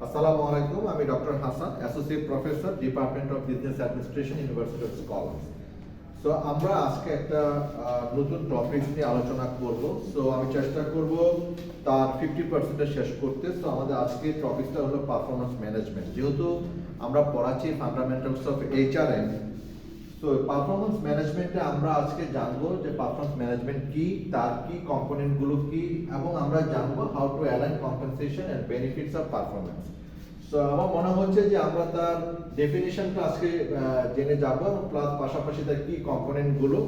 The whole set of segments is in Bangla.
আসসালামু আলাইকুম, আমি doctor Hasan, associate professor, department of business administration, university of scholars. So আমরা আজকে একটা নতুন টপিক নিয়ে আলোচনা করব। সো আমি চেষ্টা করব তার 50% শেষ করতে। সো আমাদের আজকে টপিকটা হলো পারফরমেন্স ম্যানেজমেন্ট। যেহেতু আমরা পড়াচ্ছি ফান্ডামেন্টালস অফ HRM, তো পারফরমেন্স ম্যানেজমেন্টে আমরা আজকে জানবো যে পারফরমেন্স ম্যানেজমেন্ট কি, তার কি কম্পোনেন্টগুলো কি, এবং আমরা জানবো how to align compensation and benefits of performance. So আমার মনে হচ্ছে যে আমরা তার ডেফিনিশনটা আজকে জেনে যাব, এবং প্লাস পাশাপাশি তার কি কম্পোনেন্টগুলো,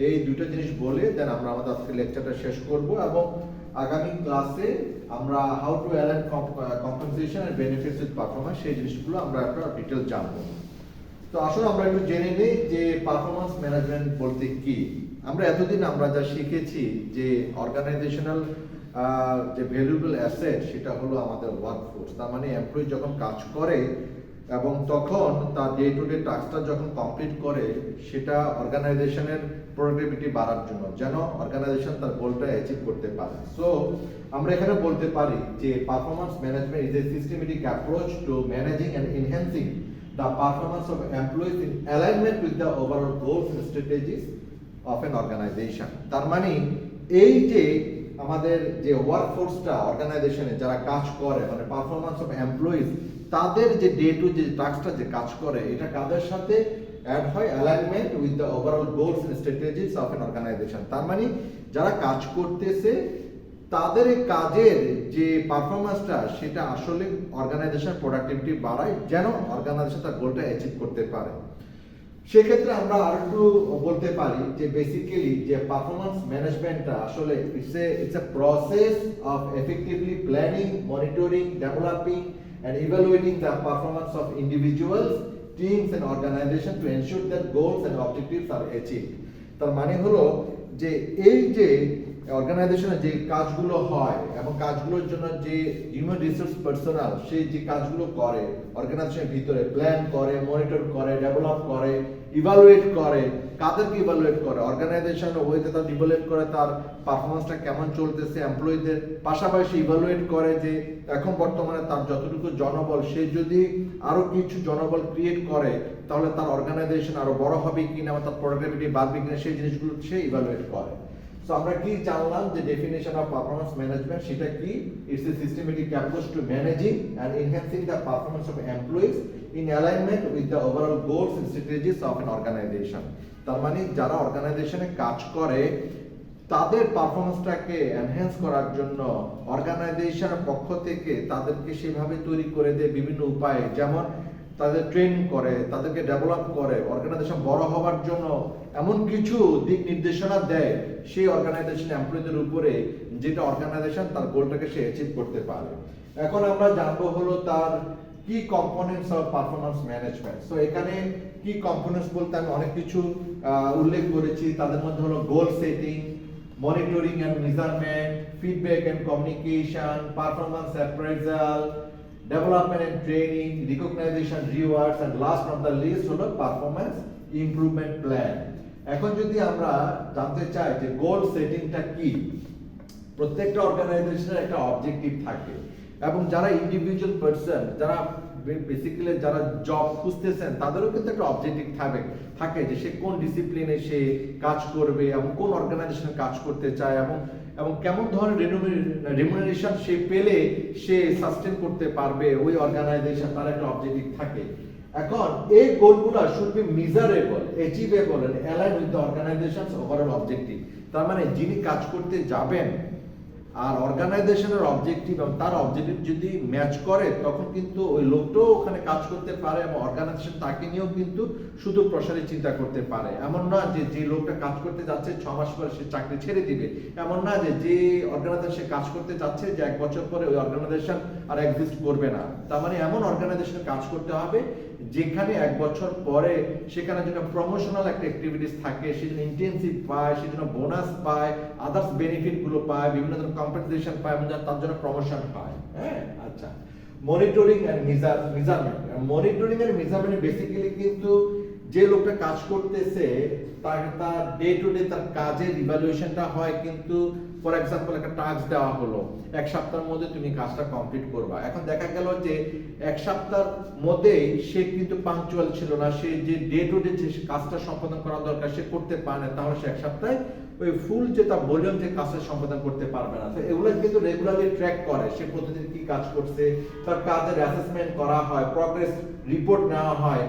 এই দুটো জিনিস বলে দেন আমরা আমাদের আজকে লেকচারটা শেষ করব, এবং আগামী ক্লাসে আমরা how to align compensation and benefits with performance সেই জিনিসগুলো আমরা একটা ডিটেল জানবো। তো আসলে আমরা একটু জেনে নিই যে পারফরমেন্স ম্যানেজমেন্ট বলতে কি। আমরা এতদিন আমরা যা শিখেছি যে অর্গানাইজেশনাল যে ভ্যালুয়েবল অ্যাসেট সেটা হলো আমাদের ওয়ার্কফোর্স। তার মানে এমপ্লয়ি যখন কাজ করে এবং তখন তার ডে টু ডে টাস্কটা যখন কমপ্লিট করে, সেটা অর্গানাইজেশনের প্রোডাক্টিভিটি বাড়ার জন্য, যেন অর্গানাইজেশন তার গোলটা অ্যাচিভ করতে পারে। সো আমরা এখানে বলতে পারি যে performance management is a systematic approach to managing and enhancing the performance of employees in alignment with the overall goals and strategies of an organization. তার মানে এই যে আমাদের যে ওয়ার্কফোর্সটা অর্গানাইজেশনে যারা কাজ করে, মানে পারফরমেন্স অফ এমপ্লয়িজ, তাদের যে ডে টু যে টাস্কটা যে কাজ করে, এটা কাদের সাথে অ্যাড হয়? Alignment with the overall goals and strategies of an organisation. তার মানে যারা কাজ করতেছে তাদের কাজের যে পারফরমেন্সটা সেটা আসলে অর্গানাইজেশন প্রোডাক্টিভিটি বাড়ায়, যেন অর্গানাইজেশন তার গোলটা অ্যাচিভ করতে পারে। সেক্ষেত্রে আমরা আর একটু বলতে পারি যে বেসিক্যালি যে পারফরমেন্স ম্যানেজমেন্টটা আসলে it's a process of effectively planning, monitoring, developing and evaluating the performance of individuals, teams and organization to ensure that goals and objectives are achieved. তার মানে হলো যে এই যে অর্গানাইজেশনে যে কাজগুলো হয় এবং কাজগুলোর জন্য যে হিউম্যান রিসোর্স পার্সোনাল সেই যে কাজগুলো করে, অর্গানাইজেশনের ভিতরে প্ল্যান করে, মনিটর করে, ডেভেলপ করে, ইভালুয়েট করে, কাদেরকে ইভালুয়েট করে? অর্গানাইজেশন ওইতে তার ইভালুয়েট করে তার পারফরমেন্সটা কেমন চলতেছে, এমপ্লয়ীদের পাশাপাশি ইভালুয়েট করে যে এখন বর্তমানে তার যতটুকু জনবল, সে যদি আরো কিছু জনবল ক্রিয়েট করে তাহলে তার অর্গানাইজেশন আরো বড় হবে কিনা, তার প্রোডাক্টিভিটি বাড়বে কিনা, সেই জিনিসগুলো সে ইভালুয়েট করে। সো আমরা কি জানলাম যে ডেফিনেশন অফ পারফরমেন্স ম্যানেজমেন্ট সেটা কি? It's a systematic approach to managing and enhancing the performance of employees in alignment with the overall goals and strategies of an organisation. তার মানে যারা অর্গানাইজেশনে কাজ করে তাদের পারফরমেন্সটাকে এনহ্যান্স করার জন্য অর্গানাইজেশনের পক্ষ থেকে তাদেরকে সেভাবে তৈরি করে দেয় বিভিন্ন উপায়ে, যেমন তাদের ট্রেন করে, তাদেরকে ডেভেলপ করে, অর্গানাইজেশন বড় হওয়ার জন্য এমন কিছু দিক নির্দেশনা দেয় সেই অর্গানাইজেশন এমপ্লয়ীদের উপরে, যেটা অর্গানাইজেশন তার গোলটাকে সে অ্যাচিভ করতে পারে। এখন আমরা জানবো হলো তার কি components of performance management. So এখানে কি কম্পোনেন্টস বলতে আমি অনেক কিছু উল্লেখ করেছি। তাদের মধ্যে হলো গোল setting, monitoring and measurement, feedback and communication, performance appraisal, development and training, recognition, rewards, and last not the least হলো performance improvement plan. এখন যদি আমরা জানতে চাই যে গোল সেটিংটা কি, প্রত্যেকটা অর্গানাইজেশনের একটা অবজেক্টিভ থাকে, এবং যারা ইন্ডিভিজুয়াল পারসন, যারা বেসিক্যালি যারা জব খুঁজতেছেন, তাদেরও কিন্তু একটা অবজেক্টিভ থাকে যে সে কোন ডিসিপ্লিনে সে কাজ করবে এবং কোন অর্গানাইজেশনে কাজ করতে চায়, এবং কেমন ধরনের রেমুনারেশন সে পেলে সে সাস্টেন করতে পারবে ওই অর্গানাইজেশন, তার একটা অবজেক্টিভ থাকে। এখন এই গোলগুলো should be measurable, achievable and align with the organisation's overall objective. তার মানে যিনি কাজ করতে যাবেন আর অর্গানাইজেশনের অবজেক্টিভ এবং তার অবজেক্টিভ যদি ম্যাচ করে, তখন কিন্তু ওই লোকটাও ওখানে কাজ করতে পারে এবং অর্গানাইজেশন তাকে নিয়েও কিন্তু শুধু প্রসারে চিন্তা করতে পারে। এমন না যে যে লোকটা কাজ করতে যাচ্ছে 6 মাস পরে সে চাকরি ছেড়ে দিবে, এমন না যে যে অর্গানাইজেশন কাজ করতে যাচ্ছে যে 1 বছর পরে ওই অর্গানাইজেশন আর এক্সিস্ট করবে না। তার মানে এমন অর্গানাইজেশনে কাজ করতে হবে যেখানে 1 বছর পরে সেখানে যেন প্রমোশনাল একটা অ্যাক্টিভিটিস থাকে, সেজন্য ইন্টেনসিভ পায়, সেজন্য বোনাস পায়, আদার্স বেনিফিট গুলো পায়, বিভিন্ন ধরনের কম্পেনসেশন পায়, এবং তার জন্য প্রমোশন হয়। হ্যাঁ, আচ্ছা। Monitoring and measurement. Monitoring and measurement basically কিন্তু যে লোকটা কাজ করতেছে তার ডে টু ডে তার কাজের ইভালুয়েশনটা হয় কিন্তু ফর এক্সাম্পল একটা টাস্ক দেওয়া হলো, 1 সপ্তাহের মধ্যে তুমি কাজটা কমপ্লিট করবা। এখন দেখা গেল যে 1 সপ্তাহের মধ্যেই সে কিন্তু পাংচুয়াল ছিল না, সে যে ডে টু ডে যে কাজটা সম্পাদন করা দরকার সে করতে পারে না, তাহলে সে 1 সপ্তাহে ওই ফুল যে তার ভলিউম যে কাজটা সম্পাদন করতে পারবে না। তো এগুলো কিন্তু রেগুলারলি ট্র্যাক করে, সে প্রতিদিন কি কাজ করছে, তার কাজের অ্যাসেসমেন্ট করা হয়, প্রগ্রেস রিপোর্ট নেওয়া হয়,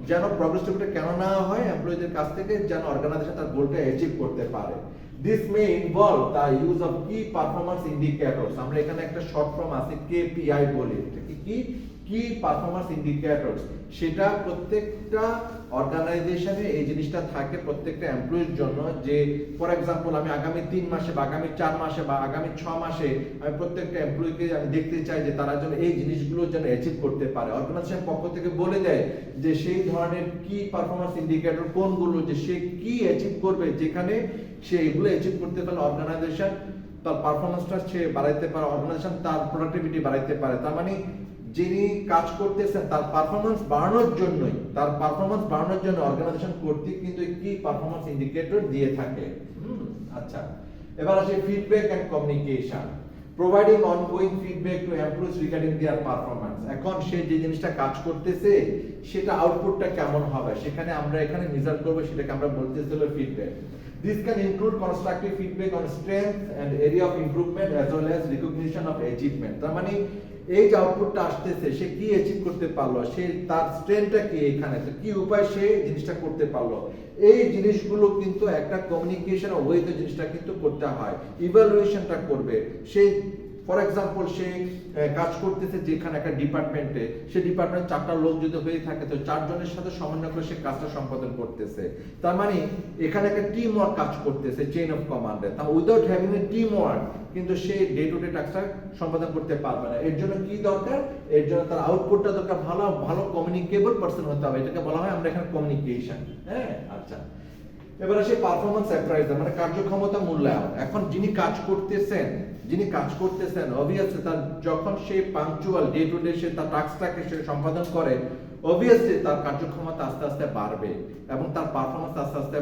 যেন প্রগ্রেস রিপোর্টটা কেন নেওয়া হয় এমপ্লয়ীদের কাছ থেকে, যেন অর্গানাইজেশন তার গোলটা অ্যাচিভ করতে পারে। This may involve the use of key performance indicators. আমরা এখানে একটা শর্ট ফর্ম আছে KPI বলি। এটা কি কি পারফরম্যান্স ইন্ডিকেটরস, সেটা প্রত্যেকটা অর্গানাইজেশনে এই জিনিসটা থাকে প্রত্যেকটা এমপ্লয়ির জন্য, যে ফর এক্সাম্পল আমি আগামী 3 মাসে বা আগামী 4 মাসে বা আগামী 6 মাসে আমি প্রত্যেকটা এমপ্লয়িকে আমি দেখতে চাই যে তারা যেন এই জিনিসগুলো যেন অ্যাচিভ করতে পারে। অর্গানাইজেশন পক্ষ থেকে বলে দেয় যে সেই ধরনের কি পারফরম্যান্স ইন্ডিকেটর কোনগুলো, যে সে কি অ্যাচিভ করবে, যেখানে সে এগুলো অ্যাচিভ করতে পারলে অর্গানাইজেশন তার পারফরম্যান্সটা সে বাড়াইতে পারে, অর্গানাইজেশন তার প্রোডাক্টিভিটি বাড়াইতে পারে। তার মানে যিনি কাজ করতেছেন তার পারফরম্যান্স বাড়ানোর জন্য অর্গানাইজেশন কর্তৃক কিন্তু কি পারফরম্যান্স ইন্ডিকেটর দিয়ে থাকে। আচ্ছা, এবার আসে feedback and communication, providing ongoing feedback to employees regarding their performance. এখন সে যে জিনিসটা কাজ করতেছে সেটা আউটপুটটা কেমন হবে, সেখানে আমরা এখানে মেজার করব, সেটাকে আমরা বলতেছি হলো feedback. This can include constructive feedback on strength and area of improvement as well as recognition of achievement. তার মানে এই যে আউটপুটটা আসতেছে সে কি অ্যাচিভ করতে পারলো, সে তার স্ট্রেংথটা কি, এখানে তো কি উপায় সে জিনিসটা করতে পারলো, এই জিনিসগুলো কিন্তু একটা কমিউনিকেশন ওয়েতে জিনিসটা কিন্তু করতে হয়। ইভালুয়েশনটা করবে সে, ফর এক্সাম্পল সে কাজ করতেছে যেখানে একটা ডিপার্টমেন্টে, সে ডিপার্টমেন্ট 4টা লোক যদি হয়ে থাকে তো 4 জনের সাথে সমন্বয় করে সে কাজটা সম্পাদন করতেছে। তার মানে এখানে একটা টিম ওয়ার্ক কাজ করতেছে চেইন অফ কমান্ডে। তা without having a team work কিন্তু সে ডে টু ডে টাস্কটা সম্পাদন করতে পারবে না। এর জন্য কি দরকার, এর জন্য তার আউটপুটটা দরকার, ভালো কমিউনিকেবল পারসন হতে হবে, এটাকে বলা হয় আমরা এখানে কমিউনিকেশন। হ্যাঁ, আচ্ছা, এবার আসে পারফরম্যান্স অ্যাপ্রাইজাল মানে কার্যক্ষমতা মূল্যায়ন। এখন যিনি কাজ করতেছেন অবভিয়াসলি তার যখন সে পাংচুয়াল ডে টু ডে সে তার টাস্কটাকে সে সম্পাদন করে, অবভিয়াসলি তার কার্যক্ষমতা আস্তে আস্তে বাড়বে এবং তার পারফরম্যান্স আস্তে আস্তে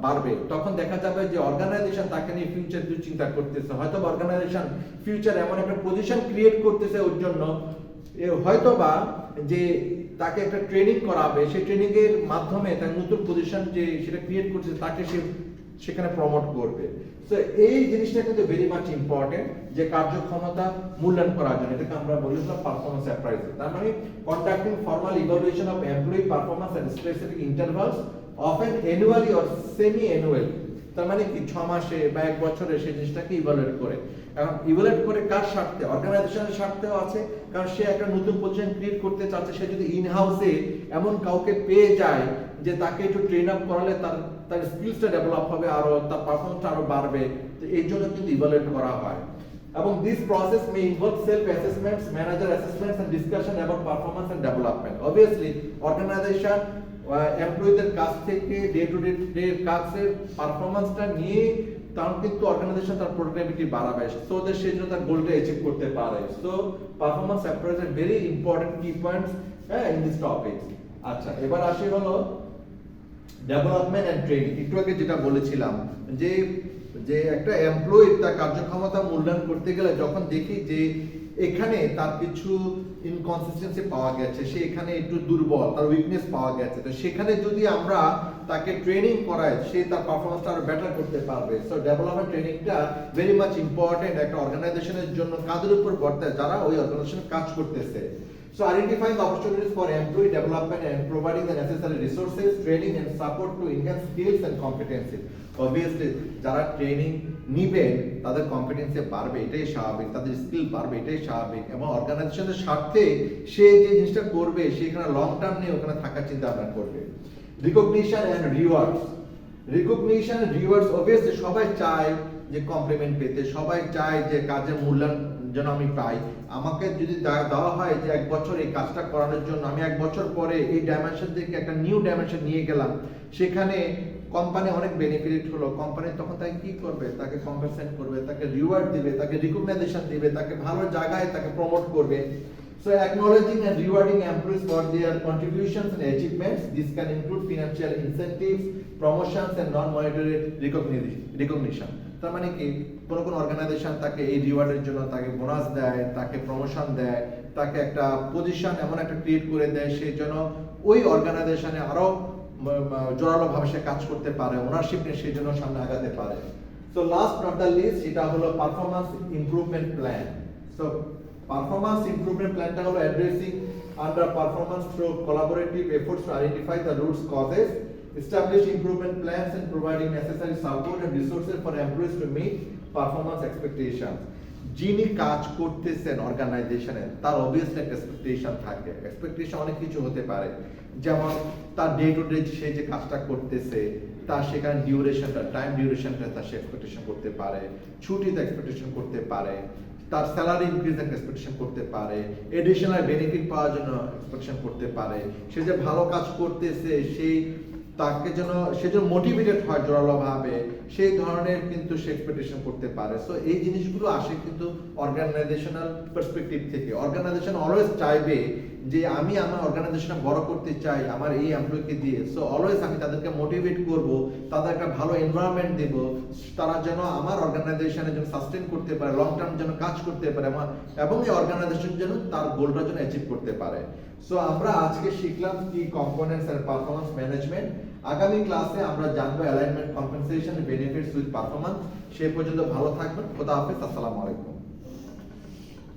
বাড়বে। তখন দেখা যাবে যে অর্গানাইজেশন তাকে নিয়ে ফিউচার চিন্তা করতেছে, হয়তো অর্গানাইজেশন ফিউচার এমন একটা পজিশন ক্রিয়েট করতেছে ওর জন্য, হয়তোবা যে তাকে একটা ট্রেনিং করাবে, সেই ট্রেনিং এর মাধ্যমে তার নতুন পজিশন যে সেটা ক্রিয়েট করছে তাকে সে সেখানে প্রমোট করবে। সো এই জিনিসটা কিন্তু ভেরি মাচ ইম্পর্টেন্ট, যে কার্যক্ষমতা মূল্যায়ন করার জন্য, এটাকে আমরা বলি পারফরম্যান্স অ্যাপ্রাইজাল। তার মানে conducting formal evaluation of employee performance at specific intervals often annually or semi annually. তার মানে কি 6 মাসে বা 1 বছরে সেই জিনিসটাকে ইভালুয়েট করে। এখন ইভালুয়েট করে কার স্বার্থে, অর্গানাইজেশনের স্বার্থেও আছে, কারণ সে একটা নতুন পজিশন ক্রিয়েট করতে চাচ্ছে। সে যদি ইন হাউসে এমন কাউকে পেয়ে যায় যে তাকে একটু ট্রেন আপ করালে তার স্কিলসটা ডেভেলপ হবে, আরো তার পারফরম্যান্সটা আরো বাড়বে, তো এই জন্য কিন্তু ইভালুয়েট করা হয়। এবং this process may involve self assessments, manager assessments and discussion about performance and development. Obviously organisation এমপ্লয়ীদের কাছ থেকে ডে টু ডে কাজের পারফরম্যান্সটা নিয়ে তার কিন্তু অর্গানাইজেশন তার প্রোডাক্টিভিটি বাড়াবে, সো দ্যাট সে যেন তার গোলটা অ্যাচিভ করতে পারে। So performance appraisal very important কি পয়েন্টস ইন দিস টপিক। আচ্ছা, এবার আসি হলো ডেভেলপমেন্ট এন্ড ট্রেনিং। একটু আগে যেটা বলেছিলাম যে একটা এমপ্লয়ি তার কার্যক্ষমতা মূল্যায়ন করতে গেলে যখন দেখি যে এখানে তার কিছু ইনকনসিস্টেন্সি পাওয়া গেছে, সে এখানে একটু দুর্বল, তার উইকনেস পাওয়া গেছে, তো সেখানে যদি আমরা তাকে ট্রেনিং করাই সে তার পারফরম্যান্সটা আরো বেটার করতে পারবে। সো ডেভেলপমেন্ট ট্রেনিংটা ভেরি মাচ ইম্পর্টেন্ট একটা অর্গানাইজেশনের জন্য, কাদের উপর বর্তায়, যারা ওই অর্গানাইজেশনে কাজ করতেছে। So identifying opportunities for employee development and providing the necessary resources, training and support to enhance skills and competencies. Obviously, যারা ট্রেনিং নিবেন তাদের কম্পিটেন্সি বাড়বে, এটাই স্বাভাবিক, তাদের স্কিল বাড়বে, এটাই স্বাভাবিক, এবং অর্গানাইজেশনের স্বার্থে সে যে জিনিসটা করবে সেখানে লং টার্ম নিয়ে ওখানে থাকার চিন্তা ভাবনা করবে। রিকগনিশন এন্ড রিওয়ার্ডস, অবভিয়াসলি সবাই চায় যে কমপ্লিমেন্ট পেতে, সবাই চায় যে কাজের মূল্যায়ন যেন আমি পাই। আমাকে যদি দেওয়া হয় যে 1 বছর এই কাজটা করানোর জন্য, আমি 1 বছর পরে এই ডাইমেনশন থেকে একটা নিউ ডাইমেনশন নিয়ে গেলাম, সেখানে কোম্পানি অনেক বেনিফিট হলো, কোম্পানি তখন তাকে কি করবে, তাকে কম্পেনসেট করবে, তাকে রিওয়ার্ড দিবে, তাকে রিকগনাইজেশন দিবে, তাকে ভালো জায়গায় তাকে প্রমোট করবে। So acknowledging and rewarding employees for their contributions and achievements, this can include financial incentives, promotions and non-monetary recognition. তার মানে কি কোন অর্গানাইজেশন তাকে এই রিওয়ার্ডের জন্য তাকে বোনাস দেয়, তাকে প্রমোশন দেয়, তাকে একটা পজিশন এমন একটা ক্রিয়েট করে দেয় সেই জন্য ওই অর্গানাইজেশনে আরো জোরালো ভাবে সে কাজ করতে পারে, ওনারশিপ নিয়ে সেই জন্য সামনে আগাতে পারে। So last not the least, এটা হলো performance improvement plan. So performance improvement প্ল্যানটা হলো addressing underperformance through collaborative efforts to identify the roots causes, establish improvement plans and providing necessary support and resources for employees to meet performance expectations. যিনি কাজ করতেছেন অর্গানাইজেশনে তার অবভিয়াসলি একটা এক্সপেকটেশন থাকে। এক্সপেকটেশন অনেক কিছু হতে পারে, যেমন তার ডে টু ডে সে যে কাজটা করতেছে তার সেখানে ডিউরেশনটা, টাইম ডিউরেশনটা তার সে এক্সপেকটেশন করতে পারে, ছুটিতে এক্সপেকটেশন করতে পারে, তার স্যালারি ইনক্রিজ এক্সপেকটেশন করতে পারে, এডিশনাল বেনিফিট পাওয়ার জন্য এক্সপেকটেশন করতে পারে, সে যে ভালো কাজ করতেছে সেই তাকে যেন সে যেন মোটিভেটেড হয় জোরালো ভাবে, সেই ধরনের কিন্তু সে এক্সপেকটেশন করতে পারে। সো এই জিনিসগুলো আসে কিন্তু অর্গানাইজেশনাল পার্সপেক্টিভ থেকে। অর্গানাইজেশন অলওয়েজ চাইবে যে আমি আমার অর্গানাইজেশন বড় করতে চাই আমার এই এমপ্লয়িকে দিয়ে, সো অলওয়েজ আমি তাদেরকে মোটিভেট করব, তাদের একটা ভালো এনভায়রনমেন্ট দেব, তারা যেন আমার অর্গানাইজেশনে যেন সাস্টেন করতে পারে, লং টার্ম যেন কাজ করতে পারে এবং এই অর্গানাইজেশন যেন তার গোলটা যেন অ্যাচিভ করতে পারে। সো আমরা আজকে শিখলাম কি কম্পোনেন্টস এন্ড পারফরম্যান্স ম্যানেজমেন্ট। আগামী ক্লাসে আমরা জানবো alignment, compensation, benefits with performance. সেই পর্যন্ত ভালো থাকবেন। খোদা হাফেজ, আসসালামু আলাইকুম।